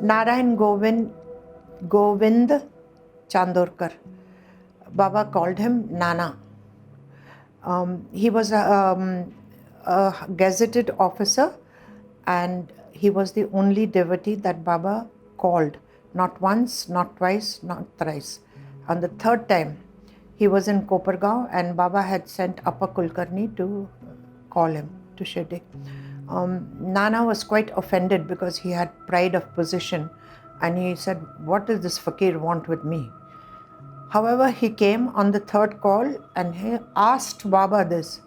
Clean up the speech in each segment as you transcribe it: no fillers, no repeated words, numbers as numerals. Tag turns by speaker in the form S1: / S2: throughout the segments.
S1: Narayan Govind Chandorkar. Baba called him Nana. He was a gazetted officer, and he was the only devotee that Baba called. Not once, not twice, not thrice. On the third time, he was in Kopargaon, and Baba had sent Appa Kulkarni to call him to Shirdi. Nana was quite offended because he had pride of position, and he said, "What does this fakir want with me?" However, he came on the third call and he asked Baba this,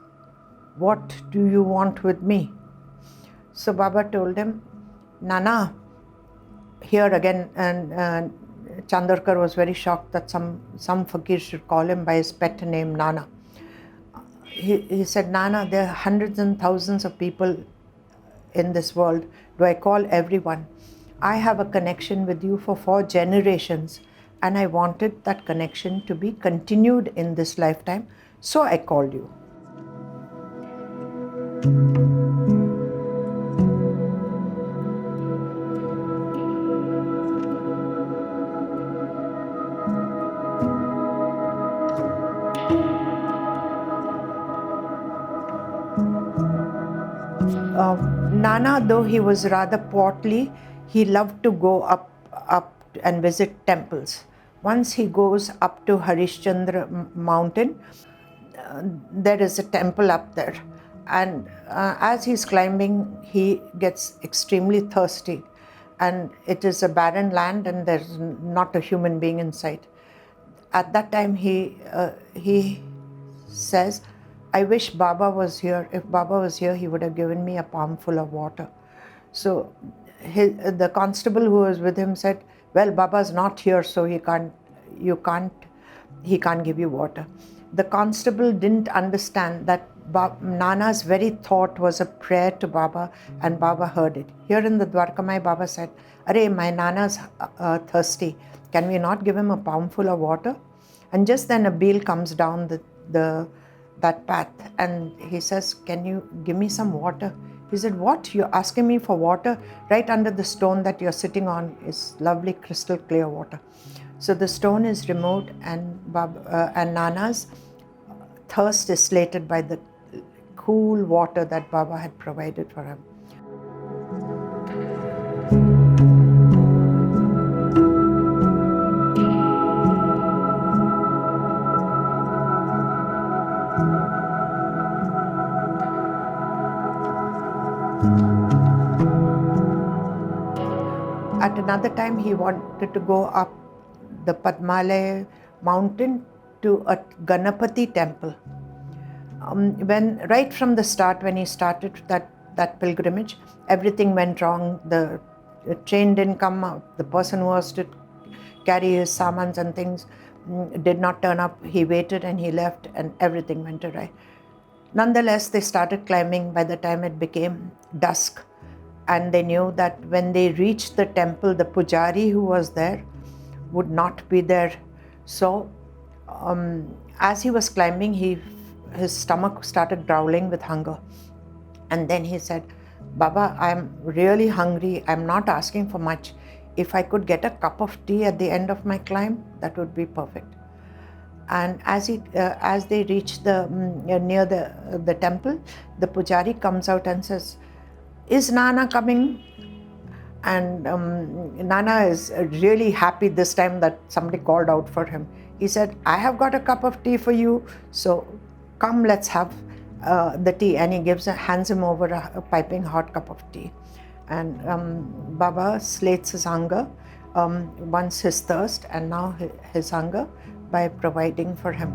S1: "What do you want with me?" So Baba told him, "Nana," here again, and Chandorkar was very shocked that some fakir should call him by his pet name, Nana. He said, "Nana, there are hundreds and thousands of people in this world. Do I call everyone? I have a connection with you for 4 generations, and I wanted that connection to be continued in this lifetime, so I called you." Nana, though he was rather portly, he loved to go up and visit temples. Once he goes up to Harishchandra mountain, there is a temple up there, and as he's climbing, he gets extremely thirsty, and it is a barren land and there's not a human being in sight. At that time, he says, "I wish Baba was here. If Baba was here, he would have given me a palm full of water." So the constable who was with him said, "Well, Baba's not here, so he can't give you water." The constable didn't understand that Nana's very thought was a prayer to Baba, and Baba heard it. Here in the Dwarkamai, Baba said, "Arey, my Nana's thirsty. Can we not give him a palmful of water?" And just then a beal comes down that path, and he says, "Can you give me some water?" He said, "What? You're asking me for water? Right under the stone that you're sitting on is lovely crystal clear water." So the stone is removed, and Nana's thirst is slated by the cool water that Baba had provided for him. At another time, he wanted to go up the Padmalaya mountain to a Ganapati temple. Right from the start, when he started that pilgrimage, everything went wrong. The train didn't come out. The person who was to carry his samans and things did not turn up. He waited and he left, and everything went awry. Nonetheless, they started climbing. By the time it became dusk, and they knew that when they reached the temple, the pujari who was there would not be there. So as he was climbing, his stomach started growling with hunger. And then he said, "Baba, I'm really hungry. I'm not asking for much. If I could get a cup of tea at the end of my climb, that would be perfect." And as they reached near the temple, the pujari comes out and says, "Is Nana coming?" And Nana is really happy this time that somebody called out for him. He said, "I have got a cup of tea for you, so come, let's have the tea." And he hands him over a piping hot cup of tea. And Baba slates his hunger, once his thirst, and now his hunger, by providing for him.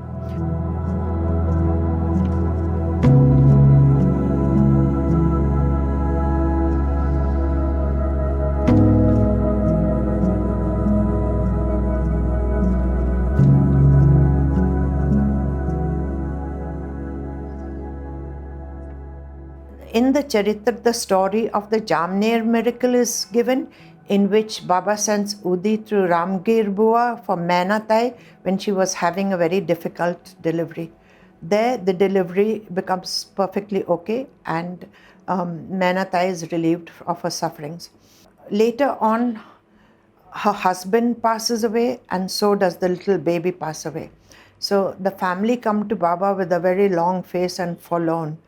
S1: in the Charitra, the story of the Jamner miracle is given, in which Baba sends Udi to Ramgir Bua for Menatai when she was having a very difficult delivery. There, the delivery becomes perfectly okay, and Menatai is relieved of her sufferings. Later on, her husband passes away, and so does the little baby pass away. So the family come to Baba with a very long face and forlorn,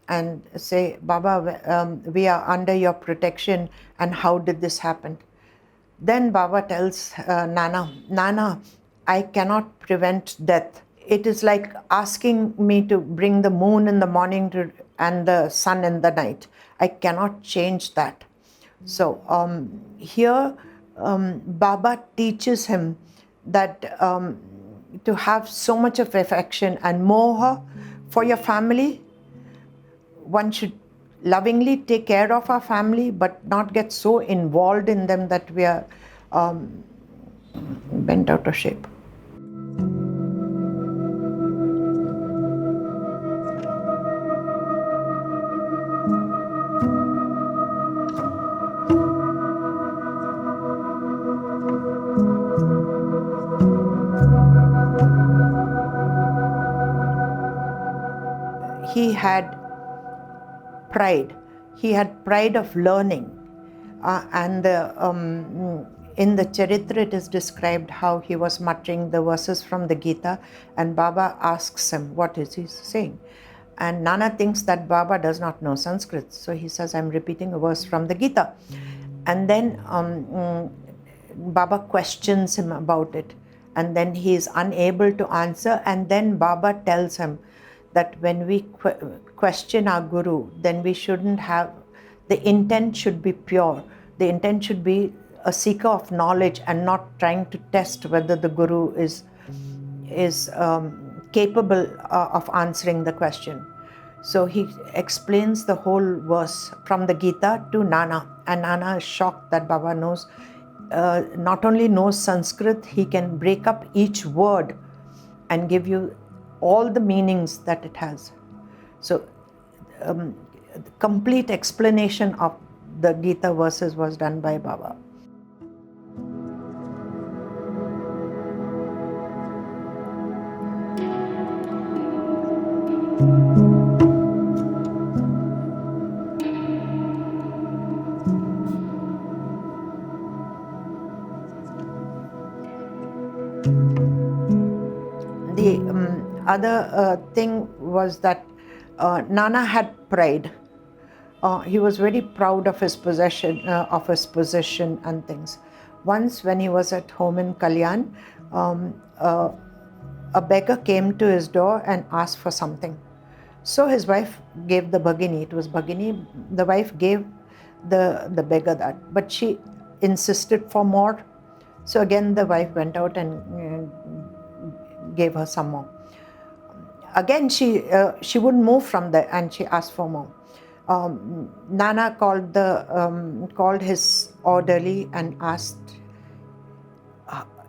S1: and say, Baba, we are under your protection, and how did this happen? Then Baba tells Nana, I cannot prevent death. It is like asking me to bring the moon in the morning and the sun in the night. I cannot change that. So here Baba teaches him that to have so much of affection and moha for your family, one should lovingly take care of our family, but not get so involved in them that we are bent out of shape. He had pride. He had pride of learning. In the Charitra, it is described how he was muttering the verses from the Gita, and Baba asks him, what is he saying? And Nana thinks that Baba does not know Sanskrit. So he says, I'm repeating a verse from the Gita. And then Baba questions him about it. And then he is unable to answer. And then Baba tells him that when we question our Guru, then we shouldn't have, the intent should be pure. The intent should be a seeker of knowledge and not trying to test whether the Guru is capable of answering the question. So he explains the whole verse from the Gita to Nana, and Nana is shocked that Baba knows, not only knows Sanskrit, he can break up each word and give you all the meanings that it has. So the complete explanation of the Gita verses was done by Baba. The other thing was that Nana had pride. He was very proud of his position and things. Once, when he was at home in Kalyan, a beggar came to his door and asked for something. So his wife gave the Bhagini. It was Bhagini. The wife gave the beggar that, but she insisted for more. So again, the wife went out and gave her some more. Again, she wouldn't move from there, and she asked for more. Nana called his orderly and asked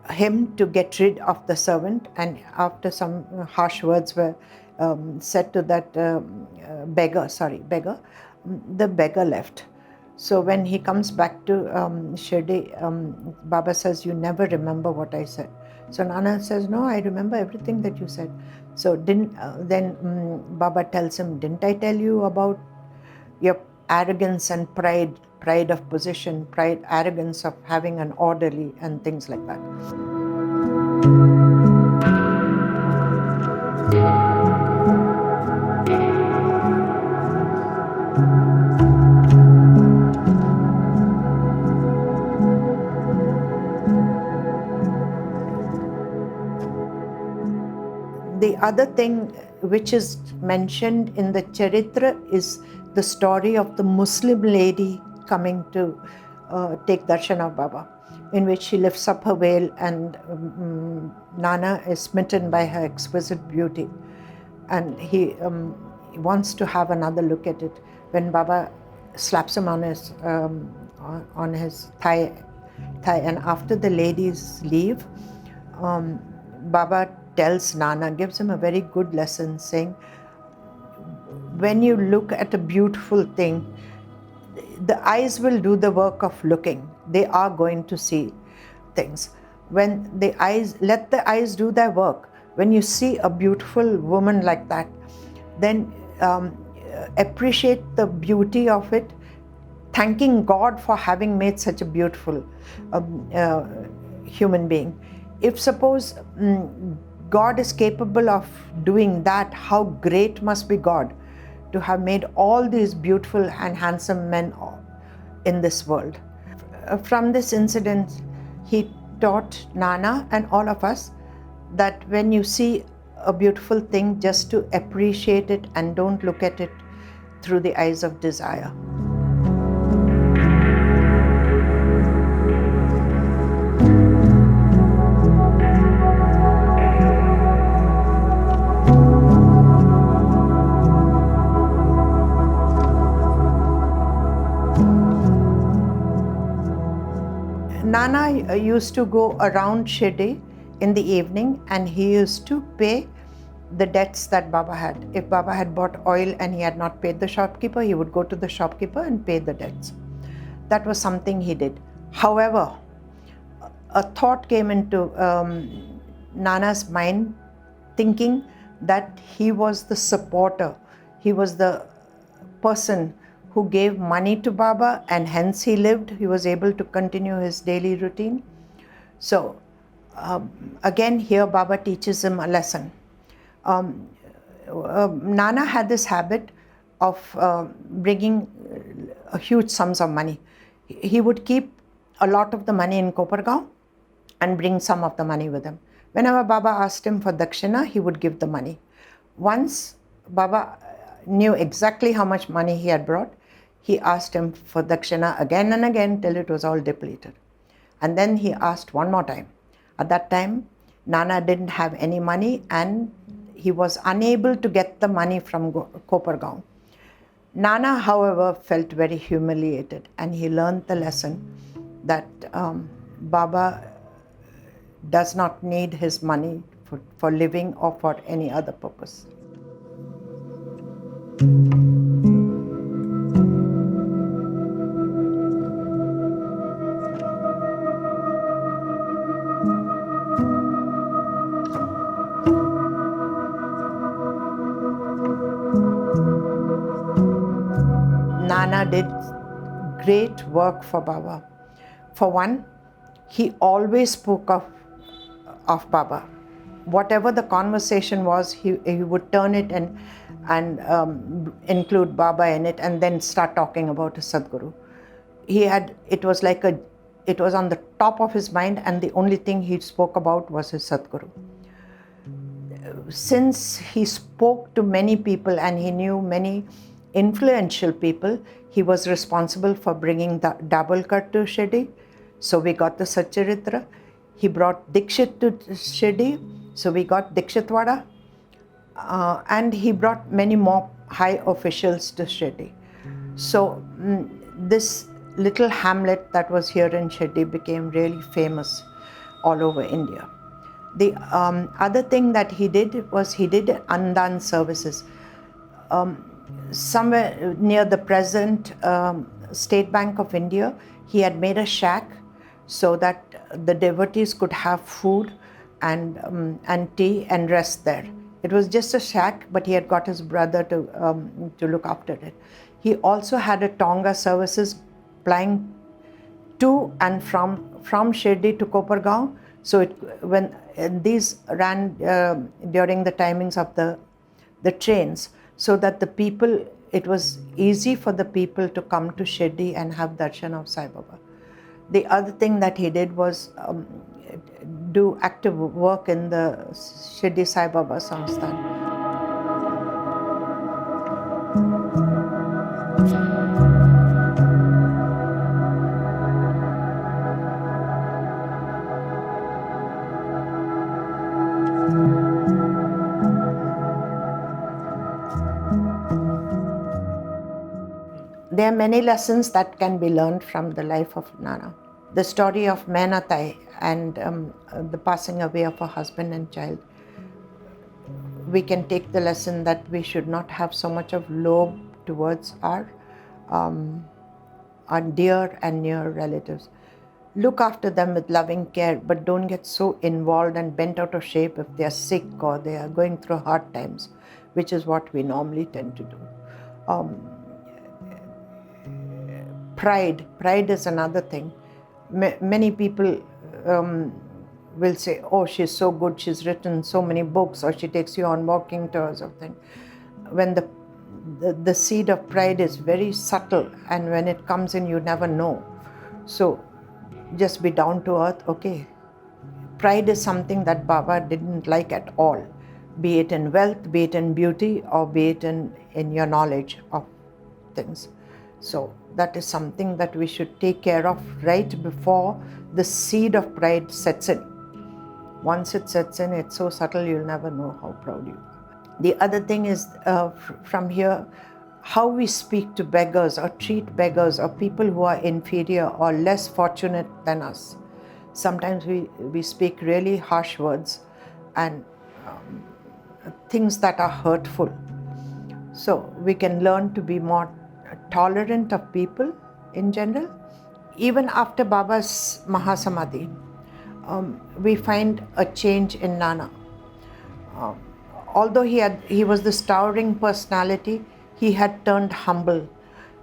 S1: him to get rid of the servant, and after some harsh words were said to that beggar, the beggar left. So when he comes back to Shirdi, Baba says, you never remember what I said. So Nana says, no, I remember everything that you said. So then Baba tells him, didn't I tell you about your arrogance and pride of position, arrogance of having an orderly and things like that. The other thing which is mentioned in the Charitra is the story of the Muslim lady coming to take darshan of Baba, in which she lifts up her veil, and Nana is smitten by her exquisite beauty, and he wants to have another look at it. When Baba slaps him on his thigh, and after the ladies leave, Baba tells Nana, gives him a very good lesson, saying, when you look at a beautiful thing, the eyes will do the work of looking. They are going to see things. When let the eyes do their work. When you see a beautiful woman like that, then appreciate the beauty of it, thanking God for having made such a beautiful human being. If suppose God is capable of doing that, how great must be God to have made all these beautiful and handsome men in this world. From this incident, he taught Nana and all of us that when you see a beautiful thing, just to appreciate it and don't look at it through the eyes of desire. Nana used to go around Shirdi in the evening, and he used to pay the debts that Baba had. If Baba had bought oil and he had not paid the shopkeeper, he would go to the shopkeeper and pay the debts. That was something he did. However, a thought came into Nana's mind, thinking that he was the supporter, he was the person who gave money to Baba, and hence he lived. He was able to continue his daily routine. So again, here Baba teaches him a lesson. Nana had this habit of bringing huge sums of money. He would keep a lot of the money in Kopargaon and bring some of the money with him. Whenever Baba asked him for dakshina, he would give the money. Once Baba knew exactly how much money he had brought, he asked him for dakshina again and again till it was all depleted. And then he asked one more time. At that time, Nana didn't have any money and he was unable to get the money from Kopargaon. Nana, however, felt very humiliated, and he learned the lesson that Baba does not need his money for living or for any other purpose. Nana did great work for Baba. For one, he always spoke of Baba. Whatever the conversation was, he would turn it and include Baba in it, and then start talking about his Sadguru. It was on the top of his mind, and the only thing he spoke about was his Sadguru. Since he spoke to many people and he knew many influential people, he was responsible for bringing the Dabholkar to Shirdi. So we got the Satcharitra. He brought Dikshit to Shirdi. So we got Dikshitwada. And he brought many more high officials to Shirdi. So this little hamlet that was here in Shirdi became really famous all over India. The other thing that he did was he did Andan services. Somewhere near the present State Bank of India, he had made a shack so that the devotees could have food and tea and rest there. It was just a shack, but he had got his brother to look after it. He also had a Tonga services plying to and from Shirdi to Kopargaon. So when these ran during the timings of the trains, so that it was easy for the people to come to Shirdi and have darshan of Sai Baba. The other thing that he did was do active work in the Shirdi Sai Baba Samsthan. There are many lessons that can be learned from the life of Nana. The story of Menatai and the passing away of her husband and child we can take the lesson that we should not have so much of lobe towards our dear and near relatives. Look after them with loving care, but don't get so involved and bent out of shape if they are sick or they are going through hard times, which is what we normally tend to do. Pride is another thing. Many people will say, oh, she's so good, she's written so many books, or she takes you on walking tours or thing. When the seed of pride is very subtle, and when it comes in, you never know. So just be down to earth, okay? Pride is something that Baba didn't like at all, be it in wealth, be it in beauty, or be it in your knowledge of things. So that is something that we should take care of right before the seed of pride sets in. Once it sets in, it's so subtle, you'll never know how proud you are. The other thing is from here, how we speak to beggars or treat beggars or people who are inferior or less fortunate than us. Sometimes we speak really harsh words and things that are hurtful. So we can learn to be more tolerant of people in general. Even after Baba's Mahasamadhi, we find a change in Nana. Although he was this towering personality, he had turned humble.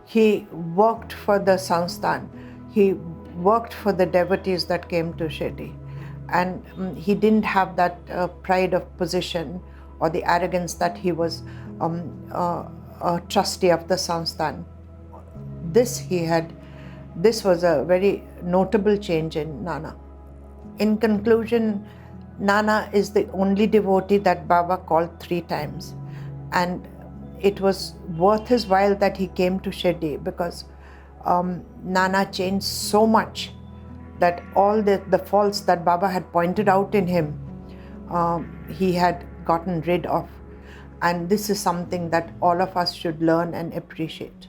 S1: He worked for the Sansthan. He worked for the devotees that came to Shirdi. And he didn't have that pride of position or the arrogance that he was a trustee of the Sansthan. This was a very notable change in Nana. In conclusion, Nana is the only devotee that Baba called 3 times. And it was worth his while that he came to Shirdi, because Nana changed so much that all the faults that Baba had pointed out in him, he had gotten rid of. And this is something that all of us should learn and appreciate.